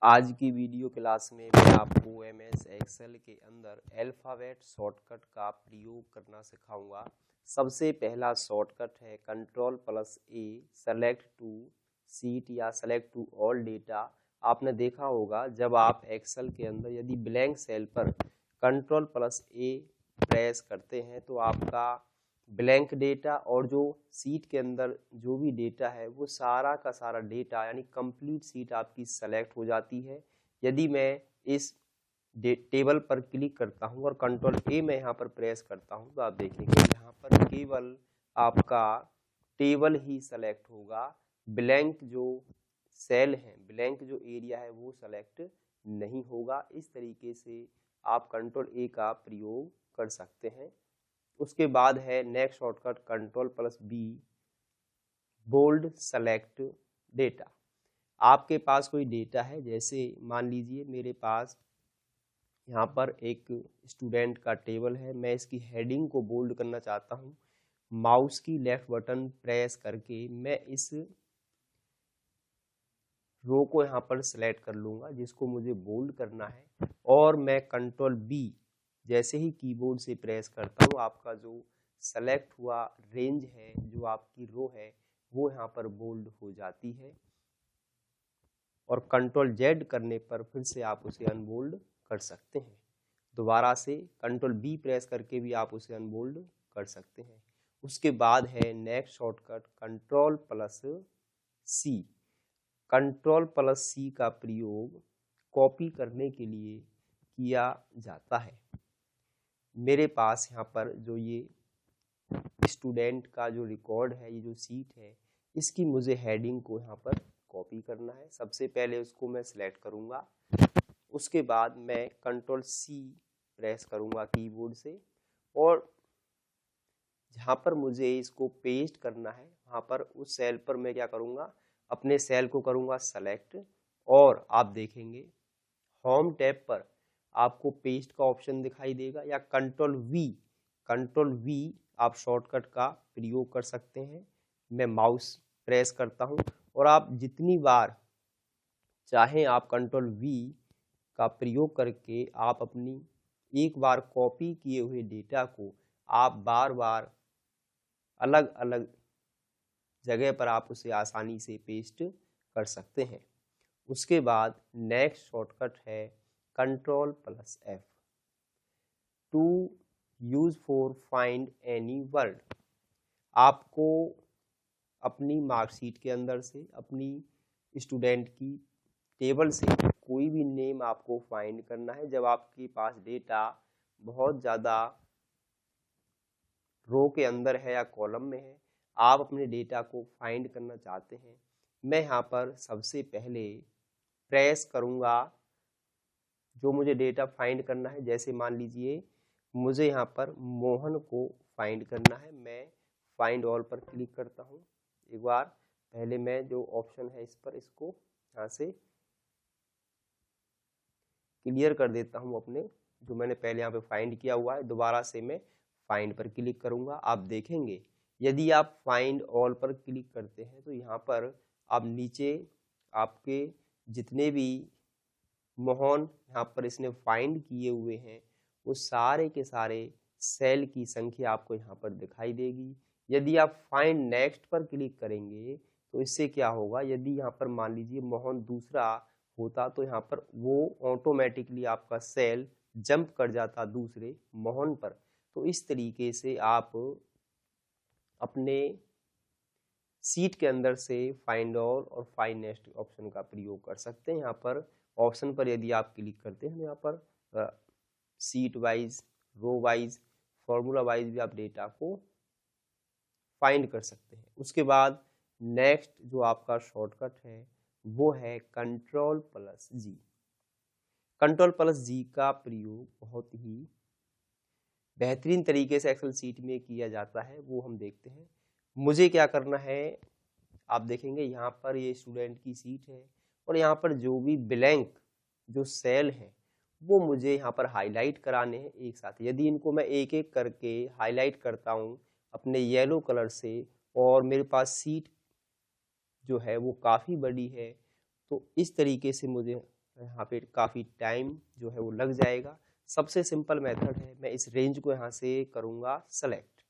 आज की video class में मैं आपको एमएस एक्सेल के अंदर अल्फ़ाबेट शॉर्टकट का प्रयोग करना सिखाऊंगा। सबसे पहला शॉर्टकट है Ctrl+A सेलेक्ट टू सीट या सेलेक्ट टू ऑल डेटा। आपने देखा होगा जब आप एक्सेल के अंदर यदि ब्लैंक सेल पर Ctrl+A प्रेस करते हैं तो आपका ब्लैंक डेटा और जो सीट के अंदर जो भी डेटा है वो सारा का सारा डेटा यानी कंप्लीट सीट आपकी सेलेक्ट हो जाती है। यदि मैं इस टेबल पर क्लिक करता हूं और Ctrl+A मैं यहाँ पर प्रेस करता हूं तो आप देखेंगे यहाँ पर केवल आपका टेबल ही सेलेक्ट होगा, ब्लैंक जो सेल है, ब्लैंक जो एरिया है वो सेलेक्ट नहीं होगा। इस तरीके से आप Ctrl+A का प्रयोग कर सकते हैं। उसके बाद है next shortcut Ctrl+B bold select data. आपके पास कोई डेटा है, जैसे मान लीजिए मेरे पास यहाँ पर एक स्टूडेंट का टेबल है, मैं इसकी हेडिंग को बोल्ड करना चाहता हूँ। माउस की लेफ्ट बटन प्रेस करके मैं इस रो को यहाँ पर सिलेक्ट कर लूँगा जिसको मुझे बोल्ड करना है, और मैं Ctrl+B जैसे ही कीबोर्ड से प्रेस करता हूँ आपका जो सेलेक्ट हुआ रेंज है, जो आपकी रो है वो यहाँ पर बोल्ड हो जाती है, और Ctrl+Z करने पर फिर से आप उसे अनबोल्ड कर सकते हैं। दोबारा से Ctrl+B प्रेस करके भी आप उसे अनबोल्ड कर सकते हैं। उसके बाद है नेक्स्ट शॉर्टकट Ctrl+C। Ctrl+C का प्रयोग कॉपी करने के लिए किया जाता है। मेरे पास यहाँ पर जो ये स्टूडेंट का जो रिकॉर्ड है, ये जो सीट है, इसकी मुझे हेडिंग को यहाँ पर कॉपी करना है। सबसे पहले उसको मैं सिलेक्ट करूँगा, उसके बाद मैं Ctrl+C प्रेस करूँगा कीबोर्ड से, और जहाँ पर मुझे इसको पेस्ट करना है वहाँ पर उस सेल पर मैं क्या करूँगा, अपने सेल को करूँगा सेलेक्ट, और आप देखेंगे होम टैब पर आपको पेस्ट का ऑप्शन दिखाई देगा, या Ctrl+V आप शॉर्टकट का प्रयोग कर सकते हैं। मैं माउस प्रेस करता हूँ और आप जितनी बार चाहें आप Ctrl+V का प्रयोग करके आप अपनी एक बार कॉपी किए हुए डेटा को आप बार बार अलग अलग जगह पर आप उसे आसानी से पेस्ट कर सकते हैं। उसके बाद नेक्स्ट शॉर्टकट है Ctrl+F to use for find any word. आपको अपनी मार्कशीट के अंदर से, अपनी स्टूडेंट की टेबल से कोई भी नेम आपको फाइंड करना है। जब आपके पास डेटा बहुत ज़्यादा रो के अंदर है या कॉलम में है, आप अपने डेटा को फाइंड करना चाहते हैं, मैं यहाँ पर सबसे पहले प्रेस करूँगा जो मुझे डेटा फाइंड करना है। जैसे मान लीजिए मुझे यहाँ पर मोहन को फाइंड करना है, मैं फाइंड ऑल पर क्लिक करता हूँ। एक बार पहले मैं जो ऑप्शन है इस पर, इसको यहाँ से क्लियर कर देता हूँ, अपने जो मैंने पहले यहाँ पे फाइंड किया हुआ है। दोबारा से मैं फाइंड पर क्लिक करूँगा। आप देखेंगे यदि आप फाइंड ऑल पर क्लिक करते हैं तो यहाँ पर आप नीचे आपके जितने भी मोहन यहाँ पर इसने फाइंड किए हुए हैं वो सारे के सारे सेल की संख्या आपको यहाँ पर दिखाई देगी। यदि आप फाइंड नेक्स्ट पर क्लिक करेंगे तो इससे क्या होगा, यदि यहाँ पर मान लीजिए मोहन दूसरा होता तो यहाँ पर वो ऑटोमेटिकली आपका सेल जंप कर जाता दूसरे मोहन पर। तो इस तरीके से आप अपने सीट के अंदर से फाइंड ऑल और फाइंड नेक्स्ट ऑप्शन का प्रयोग कर सकते हैं। यहाँ पर ऑप्शन पर यदि आप क्लिक करते हैं यहाँ पर sheet wise, row wise, formula wise भी आप डेटा को फाइंड कर सकते हैं। उसके बाद नेक्स्ट जो आपका शॉर्टकट है वो है Ctrl+G। Ctrl+G का प्रयोग बहुत ही बेहतरीन तरीके से एक्सेल सीट में किया जाता है, वो हम देखते हैं। मुझे क्या करना है, आप देखेंगे यहाँ पर ये स्टूडेंट की सीट है और यहाँ पर जो भी ब्लैंक जो सेल है वो मुझे यहाँ पर हाईलाइट कराने हैं एक साथ। यदि इनको मैं एक एक करके हाईलाइट करता हूँ अपने येलो कलर से, और मेरे पास सीट जो है वो काफ़ी बड़ी है, तो इस तरीके से मुझे यहाँ पे काफ़ी टाइम जो है वो लग जाएगा। सबसे सिंपल मेथड है, मैं इस रेंज को यहाँ से करूँगा सेलेक्ट,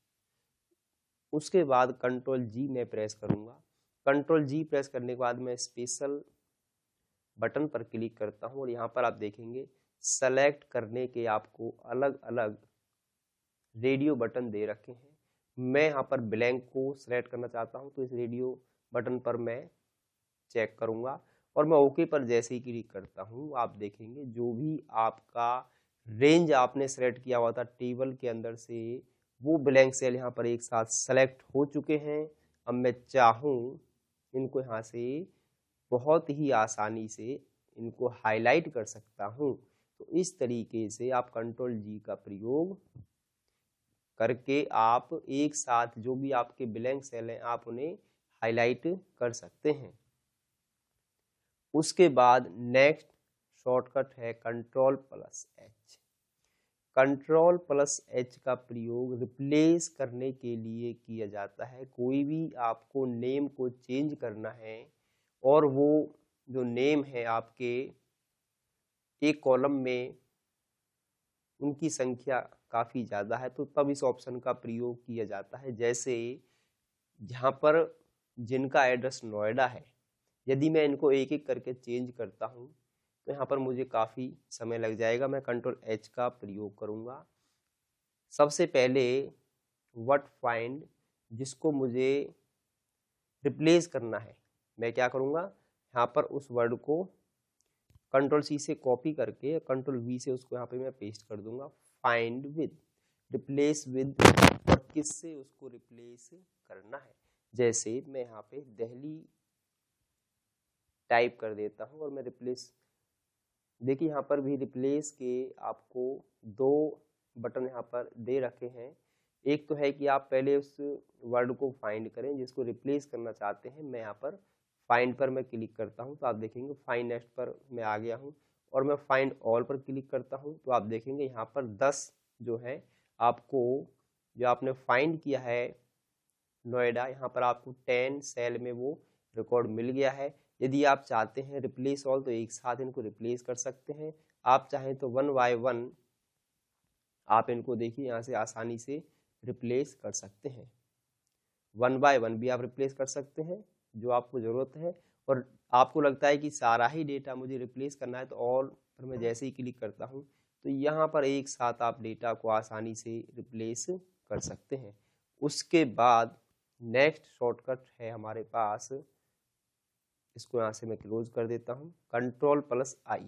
उसके बाद कंट्रोल जी मैं प्रेस करूँगा। कंट्रोल जी प्रेस करने के बाद मैं स्पेशल बटन पर क्लिक करता हूँ और यहाँ पर आप देखेंगे सेलेक्ट करने के आपको अलग अलग रेडियो बटन दे रखे हैं। मैं यहाँ पर ब्लैंक को सेलेक्ट करना चाहता हूँ, तो इस रेडियो बटन पर मैं चेक करूँगा और मैं ओके पर जैसे ही क्लिक करता हूँ आप देखेंगे जो भी आपका रेंज आपने सेलेक्ट किया हुआ था टेबल के अंदर से, वो ब्लैंक सेल यहाँ पर एक साथ सेलेक्ट हो चुके हैं। अब मैं चाहूँ इनको यहाँ से बहुत ही आसानी से इनको हाईलाइट कर सकता हूँ। तो इस तरीके से आप कंट्रोल जी का प्रयोग करके आप एक साथ जो भी आपके ब्लैंक सेल हैं आप उन्हें हाईलाइट कर सकते हैं। उसके बाद नेक्स्ट शॉर्टकट है control plus H. Control plus H का प्रयोग रिप्लेस करने के लिए किया जाता है। कोई भी आपको नेम को चेंज करना है और वो जो नेम है आपके एक कॉलम में उनकी संख्या काफ़ी ज़्यादा है, तो तब इस ऑप्शन का प्रयोग किया जाता है। जैसे जहाँ पर जिनका एड्रेस नोएडा है, यदि मैं इनको एक एक करके चेंज करता हूँ तो यहाँ पर मुझे काफ़ी समय लग जाएगा। मैं कंट्रोल एच का प्रयोग करूँगा। सबसे पहले व्हाट फाइंड, जिसको मुझे रिप्लेस करना है, मैं क्या करूँगा, यहाँ पर उस वर्ड को कंट्रोल सी से कॉपी करके कंट्रोल वी से उसको यहाँ पे मैं पेस्ट कर दूंगा। फाइंड विद, रिप्लेस विद, और किससे उसको रिप्लेस करना है। जैसे मैं यहाँ पे दिल्ली टाइप कर देता हूँ और मैं रिप्लेस, देखिए यहाँ पर भी रिप्लेस के आपको दो बटन यहाँ पर दे रखे हैं। एक तो है कि आप पहले उस वर्ड को फाइंड करें जिसको रिप्लेस करना चाहते हैं। मैं यहाँ पर फाइंड पर मैं क्लिक करता हूँ तो आप देखेंगे फाइंड नेक्स्ट पर मैं आ गया हूँ और मैं फाइंड ऑल पर क्लिक करता हूँ तो आप देखेंगे यहाँ पर 10 जो है आपको, जो आपने फाइंड किया है नोएडा, यहाँ पर आपको 10 सेल में वो रिकॉर्ड मिल गया है। यदि आप चाहते हैं रिप्लेस ऑल तो एक साथ इनको रिप्लेस कर सकते हैं। आप चाहें तो वन बाय वन आप इनको देखिए यहाँ से आसानी से रिप्लेस कर सकते हैं। वन बाय वन भी आप रिप्लेस कर सकते हैं जो आपको ज़रूरत है। और आपको लगता है कि सारा ही डेटा मुझे रिप्लेस करना है तो ऑल पर मैं जैसे ही क्लिक करता हूँ तो यहाँ पर एक साथ आप डेटा को आसानी से रिप्लेस कर सकते हैं। उसके बाद नेक्स्ट शॉर्टकट है हमारे पास, इसको यहाँ से मैं क्लोज कर देता हूँ, control plus I.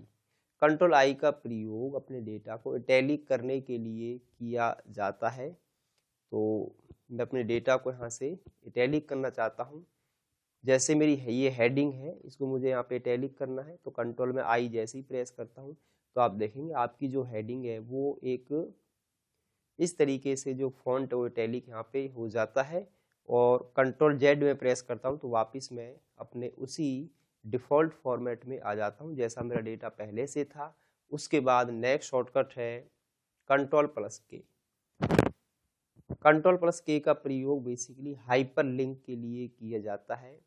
Control I का प्रयोग अपने डेटा को इटैलिक करने के लिए किया जाता है। तो मैं अपने डेटा को यहाँ से इटैलिक करना चाहता हूँ। जैसे मेरी ये हेडिंग है, इसको मुझे यहाँ पे इटैलिक करना है तो कंट्रोल में आई जैसे ही प्रेस करता हूँ तो आप देखेंगे आपकी जो हेडिंग है वो एक इस तरीके से जो फॉन्ट है वो इटैलिक यहाँ पे हो जाता है। और कंट्रोल जेड में प्रेस करता हूँ तो वापस मैं अपने उसी डिफ़ॉल्ट फॉर्मेट में आ जाता हूँ जैसा मेरा डेटा पहले से था। उसके बाद नेक्स्ट शॉर्टकट है कंट्रोल प्लस के। कंट्रोल प्लस के का प्रयोग बेसिकली हाइपर लिंक के लिए किया जाता है।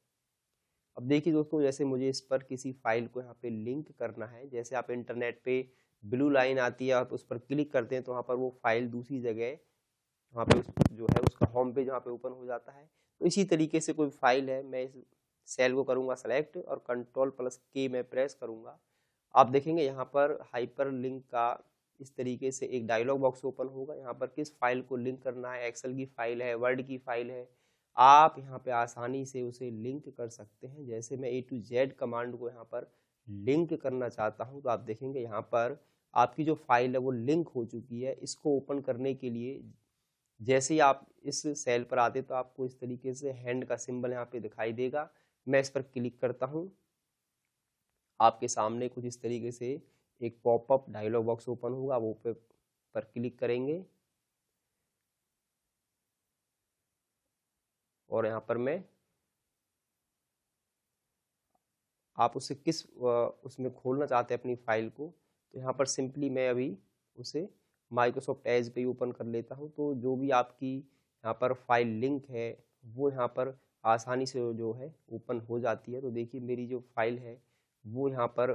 अब देखिए दोस्तों, जैसे मुझे इस पर किसी फाइल को यहाँ पे लिंक करना है, जैसे आप इंटरनेट पे ब्लू लाइन आती है आप उस पर क्लिक करते हैं तो वहाँ पर वो फाइल दूसरी जगह वहाँ पे जो है उसका होम पेज वहाँ पे ओपन हो जाता है। तो इसी तरीके से कोई फाइल है, मैं इस सेल को करूँगा सेलेक्ट और कंट्रोल प्लस के में प्रेस करूँगा। आप देखेंगे यहाँ पर हाइपर लिंक का इस तरीके से एक डायलॉग बॉक्स ओपन होगा। यहाँ पर किस फाइल को लिंक करना है, एक्सेल की फाइल है, वर्ड की फाइल है, आप यहाँ पे आसानी से उसे लिंक कर सकते हैं। जैसे मैं A to Z कमांड को यहाँ पर लिंक करना चाहता हूँ तो आप देखेंगे यहाँ पर आपकी जो फाइल है वो लिंक हो चुकी है। इसको ओपन करने के लिए जैसे ही आप इस सेल पर आते तो आपको इस तरीके से हैंड का सिंबल यहाँ पे दिखाई देगा। मैं इस पर क्लिक करता हूँ, आपके सामने कुछ इस तरीके से एक पॉपअप डायलॉग बॉक्स ओपन होगा, वो पर क्लिक करेंगे और यहाँ पर मैं आप उसे किस उसमें खोलना चाहते हैं अपनी फाइल को, तो यहाँ पर सिंपली मैं अभी उसे माइक्रोसॉफ्ट एज पे ही ओपन कर लेता हूँ। तो जो भी आपकी यहाँ पर फाइल लिंक है वो यहाँ पर आसानी से जो है ओपन हो जाती है। तो देखिए मेरी जो फाइल है वो यहाँ पर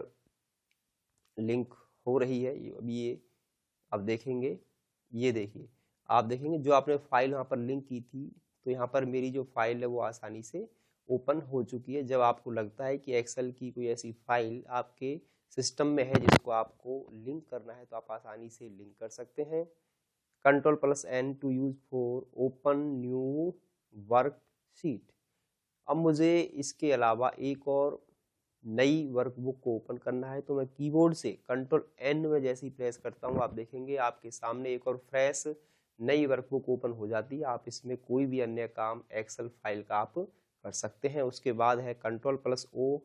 लिंक हो रही है। अभी ये आप देखेंगे, ये देखिए, आप देखेंगे जो आपने फाइल वहाँ पर लिंक की थी, तो यहाँ पर मेरी जो फाइल है वो आसानी से ओपन हो चुकी है। जब आपको लगता है कि एक्सेल की कोई ऐसी फाइल आपके सिस्टम में है जिसको आपको लिंक करना है, तो आप आसानी से लिंक कर सकते हैं। Ctrl+N to use for open new worksheet. अब मुझे इसके अलावा एक और नई वर्कबुक को ओपन करना है, तो मैं कीबोर्ड से Ctrl+N में जैसे ही प्रेस करता हूँ, आप देखेंगे आपके सामने एक और फ्रेश नई वर्कबुक ओपन हो जाती है। आप इसमें कोई भी अन्य काम एक्सेल फाइल का आप कर सकते हैं। उसके बाद है Ctrl+O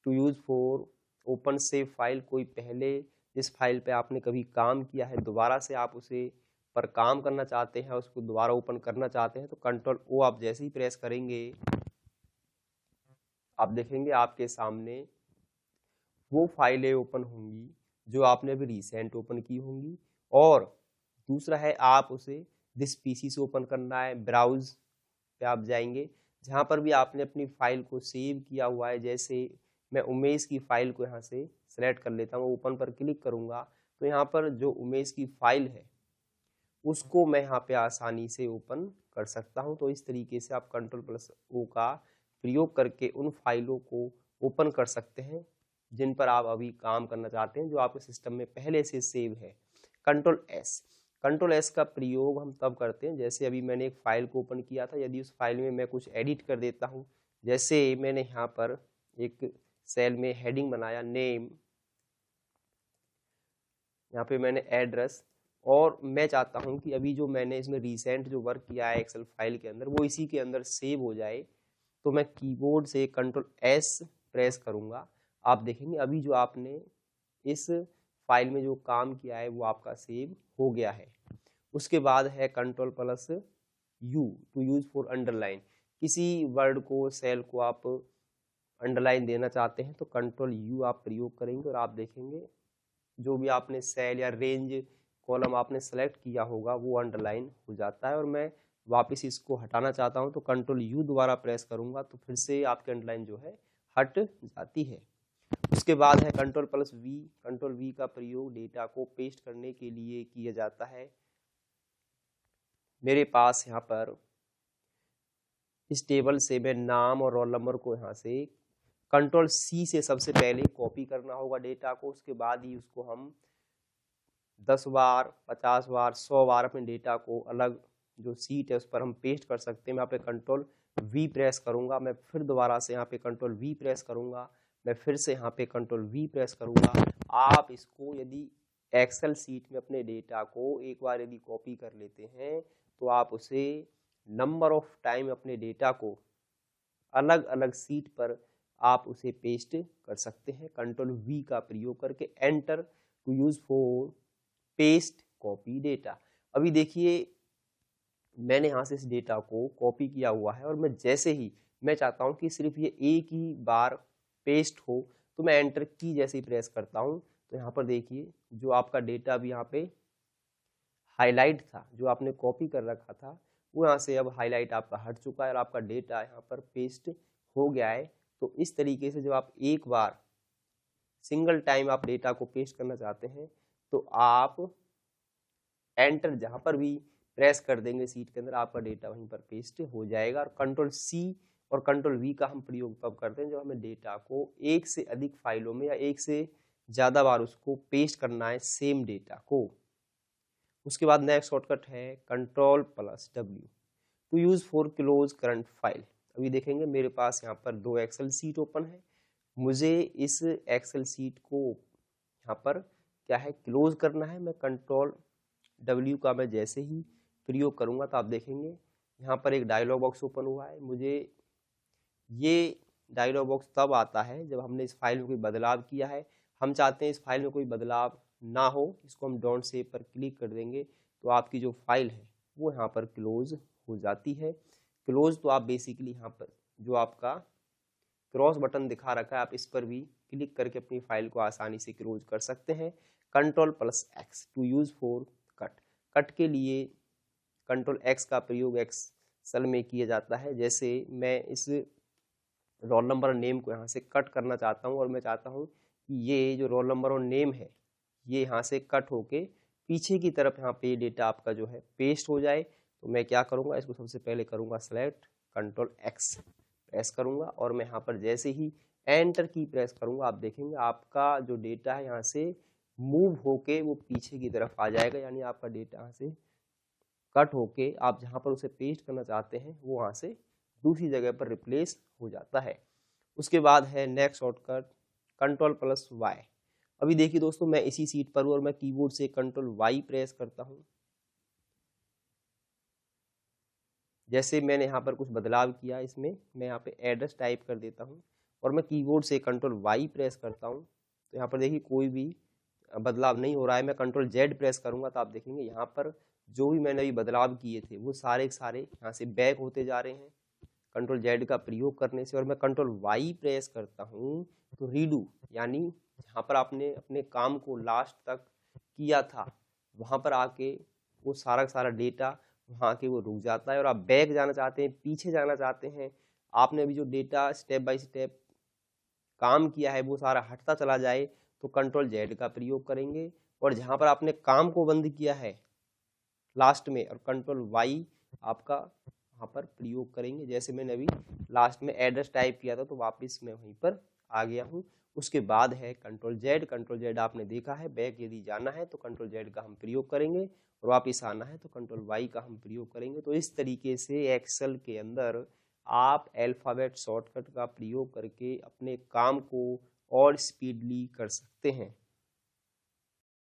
to use for open save file. कोई पहले जिस फाइल पे आपने कभी काम किया है, दोबारा से आप उसे पर काम करना चाहते हैं, उसको दोबारा ओपन करना चाहते हैं, तो Ctrl+O आप जैसे ही प्रेस करेंगे, आप देखेंगे आपके सामने वो फाइलें ओपन होंगी जो आपने अभी रिसेंट ओपन की होंगी। और दूसरा है, आप उसे दिस पीसी से ओपन करना है, ब्राउज पे आप जाएंगे, जहाँ पर भी आपने अपनी फाइल को सेव किया हुआ है। जैसे मैं उमेश की फाइल को यहाँ से सेलेक्ट कर लेता हूँ, ओपन पर क्लिक करूँगा, तो यहाँ पर जो उमेश की फाइल है उसको मैं यहाँ पे आसानी से ओपन कर सकता हूँ। तो इस तरीके से आप Ctrl+O का प्रयोग करके उन फाइलों को ओपन कर सकते हैं जिन पर आप अभी काम करना चाहते हैं, जो आपके सिस्टम में पहले से सेव है। Ctrl+S का प्रयोग हम तब करते हैं, जैसे अभी मैंने एक फाइल को ओपन किया था, यदि उस फाइल में मैं कुछ एडिट कर देता हूँ। जैसे मैंने यहाँ पर एक सेल में हेडिंग बनाया नेम, यहाँ पे मैंने एड्रेस, और मैं चाहता हूँ कि अभी जो मैंने इसमें रिसेंट जो वर्क किया है एक्सेल फाइल के अंदर, वो इसी के अंदर सेव हो जाए, तो मैं कीबोर्ड से Ctrl+S प्रेस करूँगा। आप देखेंगे अभी जो आपने इस फाइल में जो काम किया है वो आपका सेव हो गया है। उसके बाद है Ctrl+U to use for underline. किसी वर्ड को, सेल को आप अंडरलाइन देना चाहते हैं, तो Ctrl+U आप प्रयोग करेंगे और आप देखेंगे जो भी आपने सेल या रेंज कॉलम आपने सेलेक्ट किया होगा वो अंडरलाइन हो जाता है। और मैं वापस इसको हटाना चाहता हूं, तो Ctrl+U दोबारा प्रेस करूंगा, तो फिर से आपकी अंडरलाइन जो है हट जाती है। उसके बाद है Ctrl+V। Ctrl+V का प्रयोग डेटा को पेस्ट करने के लिए किया जाता है। मेरे पास यहाँ पर इस टेबल से मैं नाम और रोल नंबर को यहाँ से Ctrl+C से सबसे पहले कॉपी करना होगा डेटा को। उसके बाद ही उसको हम 10 बार, 50 बार, 100 बार अपने डेटा को अलग जो सीट है उस पर हम पेस्ट कर सकते हैं। मैं यहाँ पे Ctrl+V प्रेस करूंगा, मैं फिर दोबारा से यहाँ पे Ctrl+V प्रेस करूंगा, मैं फिर से यहाँ पे Ctrl+V प्रेस करूंगा। आप इसको यदि एक्सेल सीट में अपने डेटा को एक बार यदि कॉपी कर लेते हैं, तो आप उसे नंबर ऑफ टाइम अपने डेटा को अलग अलग सीट पर आप उसे पेस्ट कर सकते हैं Ctrl+V का प्रयोग करके। Enter to use for paste copy data. अभी देखिए मैंने यहाँ से इस डेटा को कॉपी किया हुआ है, और मैं जैसे ही मैं चाहता हूँ कि सिर्फ ये एक ही बार पेस्ट हो, तो मैं एंटर की जैसे ही प्रेस करता हूँ, तो यहाँ पर देखिए जो आपका डेटा अभी यहाँ पे हाईलाइट था, जो आपने कॉपी कर रखा था, वो यहाँ से अब हाईलाइट आपका हट चुका है और आपका डेटा यहाँ पर पेस्ट हो गया है। तो इस तरीके से जब आप एक बार सिंगल टाइम आप डेटा को पेस्ट करना चाहते हैं, तो आप एंटर जहां पर भी प्रेस कर देंगे सीट के अंदर, आपका डेटा वहीं पर पेस्ट हो जाएगा। और Ctrl+C और Ctrl+V का हम प्रयोग तब करते हैं जब हमें डेटा को एक से अधिक फाइलों में या एक से ज़्यादा बार उसको पेस्ट करना है, सेम डेटा को। उसके बाद नेक्स्ट शॉर्टकट है Ctrl+W to use for close current file. अभी देखेंगे मेरे पास यहाँ पर 2 एक्सेल सीट ओपन है। मुझे इस एक्सेल सीट को यहाँ पर क्या है, क्लोज करना है। मैं Ctrl+W का मैं जैसे ही प्रयोग करूंगा, तो आप देखेंगे यहाँ पर एक डायलॉग बॉक्स ओपन हुआ है। मुझे ये डायलॉग बॉक्स तब आता है जब हमने इस फाइल में कोई बदलाव किया है। हम चाहते हैं इस फाइल में कोई बदलाव ना हो, इसको हम डोंट सेव पर क्लिक कर देंगे, तो आपकी जो फाइल है वो यहाँ पर क्लोज हो जाती है। क्लोज तो आप बेसिकली यहाँ पर जो आपका क्रॉस बटन दिखा रखा है, आप इस पर भी क्लिक करके अपनी फाइल को आसानी से क्लोज कर सकते हैं। Ctrl+X to use for cut. Cut के लिए Ctrl+X का प्रयोग एक्सेल में किया जाता है। जैसे मैं इस रोल नंबर नेम को यहाँ से कट करना चाहता हूँ, और मैं चाहता हूँ ये जो रोल नंबर और नेम है ये यहाँ से कट होके पीछे की तरफ यहाँ पे डेटा आपका जो है पेस्ट हो जाए, तो मैं क्या करूँगा, इसको सबसे पहले करूँगा सेलेक्ट, कंट्रोल एक्स प्रेस करूँगा और मैं यहाँ पर जैसे ही एंटर की प्रेस करूँगा आप देखेंगे आपका जो डेटा है यहाँ से मूव होके वो पीछे की तरफ आ जाएगा, यानी आपका डेटा यहाँ से कट होके आप जहाँ पर उसे पेस्ट करना चाहते हैं वो वहाँ से दूसरी जगह पर रिप्लेस हो जाता है। उसके बाद है next shortcut control plus Y. अभी देखिए दोस्तों मैं इसी सीट पर हूँ और मैं कीबोर्ड से कंट्रोल वाई प्रेस करता हूँ। जैसे मैंने यहाँ पर कुछ बदलाव किया, इसमें मैं यहाँ पे एड्रेस टाइप कर देता हूँ और मैं कीबोर्ड से कंट्रोल वाई प्रेस करता हूँ, तो यहाँ पर देखिए कोई भी बदलाव नहीं हो रहा है। मैं कंट्रोल जेड प्रेस करूँगा तो आप देखेंगे यहाँ पर जो भी मैंने अभी बदलाव किए थे वो सारे के सारे यहाँ से बैक होते जा रहे हैं कंट्रोल जेड का प्रयोग करने से। और मैं कंट्रोल वाई प्रेस करता हूँ तो रीडू, यानी जहाँ पर आपने अपने काम को लास्ट तक किया था वहाँ पर आके वो सारा का सारा डेटा वहाँ के वो रुक जाता है और आप बैक जाना चाहते हैं, पीछे जाना चाहते हैं, आपने अभी जो डेटा स्टेप बाय स्टेप काम किया है वो सारा हटता चला जाए तो कंट्रोल जेड का प्रयोग करेंगे। और जहाँ पर आपने काम को बंद किया है लास्ट में, और कंट्रोल वाई आपका वहाँ पर प्रयोग करेंगे। जैसे मैंने अभी लास्ट में एड्रेस टाइप किया था तो वापस मैं वहीं पर आ गया हूँ। उसके बाद है कंट्रोल जेड आपने देखा है, बैक यदि जाना है तो कंट्रोल जेड का हम प्रयोग करेंगे और वापस आना है तो कंट्रोल वाई का हम प्रयोग करेंगे। तो इस तरीके से एक्सेल के अंदर आप अल्फ़ाबेट शॉर्टकट का प्रयोग करके अपने काम को और स्पीडली कर सकते हैं।